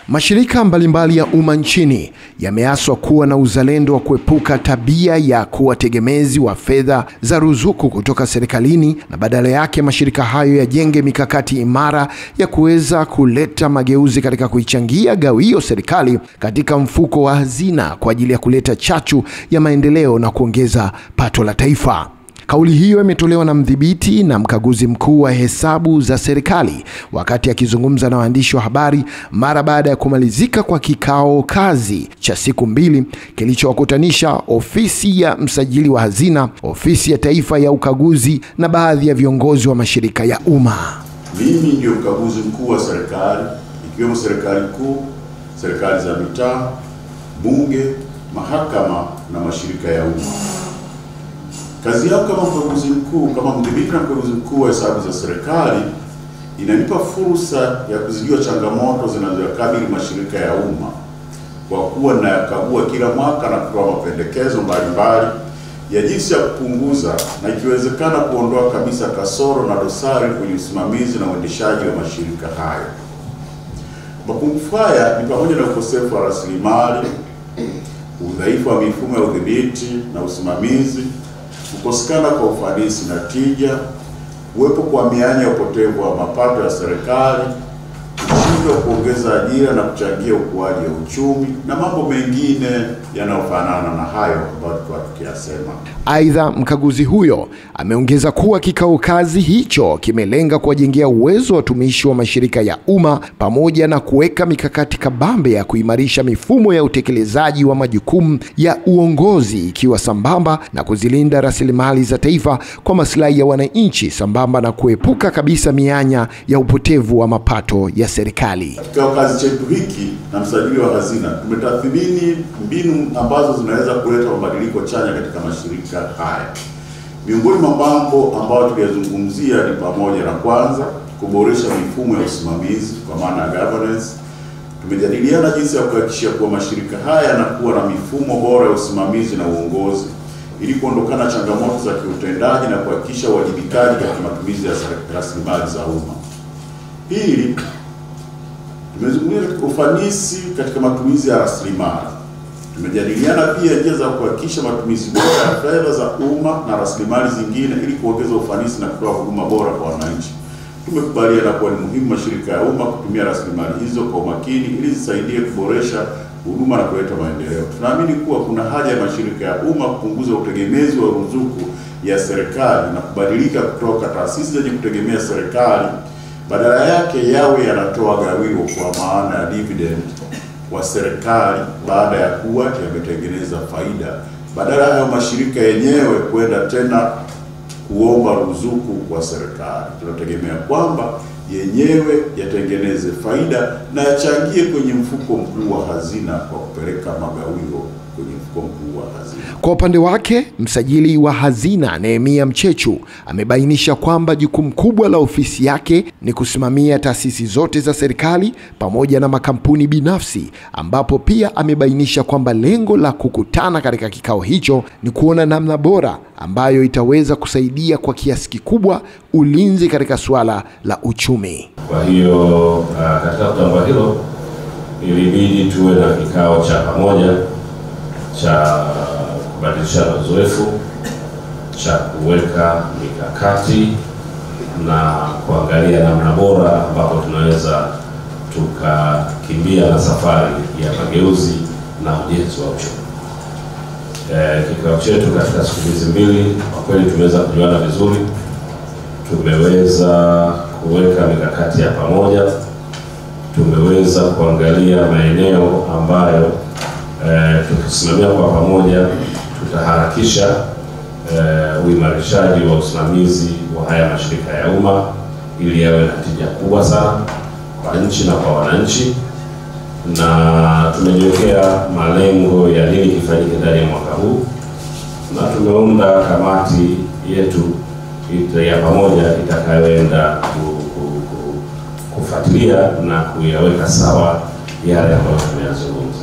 Mashirika mbalimbali ya umma nchini yameaswa kuwa na uzalendo wa kuepuka tabia ya kuwa tegemezi wa fedha za ruzuku kutoka serikalini, na badala yake mashirika hayo yajenge mikakati imara ya kuweza kuleta mageuzi katika kuichangia gawio serikali katika mfuko wa hazina kwa ajili ya kuleta chachu ya maendeleo na kuongeza pato la taifa. Kauli hiyo imetolewa na mdhibiti na mkaguzi mkuu wa hesabu za serikali wakati akizungumza na waandishi wa habari mara baada ya kumalizika kwa kikao kazi cha siku 2 kilichowakutanisha ofisi ya msajili wa hazina, ofisi ya taifa ya ukaguzi na baadhi ya viongozi wa mashirika ya umma. Mimi ndio mkaguzi mkuu wa serikali, ikiwemo serikali kuu, serikali za mitaa, bunge, mahakama na mashirika ya umma. Kazi yao kama mkaguzi mkuu, kama mdhibiti na mkaguzi mkuu wa hesabu za serikali inanipa fursa ya kuzijua changamoto zinazokabili mashirika ya umma, kwa kuwa nayakagua kila mwaka na kutoa mapendekezo mbalimbali ya jinsi ya kupunguza na ikiwezekana kuondoa kabisa kasoro na dosari kwenye usimamizi na uendeshaji wa mashirika hayo. Mapungufu haya ni pamoja na ukosefu wa rasilimali, udhaifu wa mifumo ya udhibiti na usimamizi, kukosekana kwa ufanisi na tija, uwepo kwa mianya ya upotevu wa mapato ya serikali, kushindwa kuongeza ajira na kuchangia ukuaji wa uchumi na mambo mengine yanayofanana na hayo ambayo tulikuwa tukiyasema. Aidha, mkaguzi huyo ameongeza kuwa kikao kazi hicho kimelenga kuwajengea uwezo wa watumishi wa mashirika ya umma pamoja na kuweka mikakati kabambe ya kuimarisha mifumo ya utekelezaji wa majukumu ya uongozi, ikiwa sambamba na kuzilinda rasilimali za taifa kwa maslahi ya wananchi, sambamba na kuepuka kabisa mianya ya upotevu wa mapato ya serikali. Kikao kazi chetu hiki na msajili wa hazina tumetathmini mbinu ambazo zinaweza kuleta mabadiliko chanya katika mashirika haya. Miongoni mwa mambo ambayo tuliyazungumzia ni pamoja na, kwanza, kuboresha mifumo ya usimamizi kwa maana ya governance. Tumejadiliana jinsi ya kuhakikisha kuwa mashirika haya yanakuwa na mifumo bora ya usimamizi na uongozi ili kuondokana changamoto za kiutendaji na kuhakikisha uwajibikaji katika matumizi ya rasilimali za umma. Pili, tumezungumzia katika ufanisi katika matumizi ya rasilimali. Tumejadiliana pia njia za kuhakikisha matumizi bora ya fedha za umma na rasilimali zingine ili kuongeza ufanisi na kutoa huduma bora kwa wananchi. Tumekubaliana kuwa ni muhimu mashirika ya umma kutumia rasilimali hizo kwa umakini ili zisaidie kuboresha huduma na kuleta maendeleo. Tunaamini kuwa kuna haja ya mashirika ya umma kupunguza utegemezi wa ruzuku ya serikali na kubadilika kutoka taasisi zenye kutegemea serikali, badala yake yawe yanatoa gawio kwa maana ya dividend wa serikali baada ya kuwa yametengeneza faida, badala ya mashirika yenyewe kwenda tena kuomba ruzuku kwa serikali. Tunategemea kwamba yenyewe yatengeneze faida na yachangie kwenye mfuko mkuu wa hazina kwa kupeleka magawio kwenye mfuko mkuu wa hazina. Kwa upande wake, msajili wa hazina Nehemia Mchechu amebainisha kwamba jukumu kubwa la ofisi yake ni kusimamia taasisi zote za serikali pamoja na makampuni binafsi, ambapo pia amebainisha kwamba lengo la kukutana katika kikao hicho ni kuona namna bora ambayo itaweza kusaidia kwa kiasi kikubwa ulinzi katika suala la uchumi. Kwa hiyo katika kutambua hilo, ilibidi tuwe na kikao cha pamoja cha kubadilishana uzoefu, cha kuweka mikakati na kuangalia namna bora ambapo tunaweza tukakimbia na safari ya mageuzi na ujenzi wa uchumi. Kikao chetu katika siku hizi 2 kwa kweli tumeweza kujuana vizuri, tumeweza kuweka mikakati ya pamoja, tumeweza kuangalia maeneo ambayo tukisimamia kwa pamoja tutaharakisha uimarishaji wa usimamizi wa haya mashirika ya umma ili yawe na tija kubwa sana kwa nchi na kwa wananchi, na tumejiwekea malengo ya nini kifanyike ndani ya mwaka huu, na tumeunda kamati yetu ya pamoja itakayoenda kufuatilia na kuyaweka sawa yale ambayo tumeyazungumza.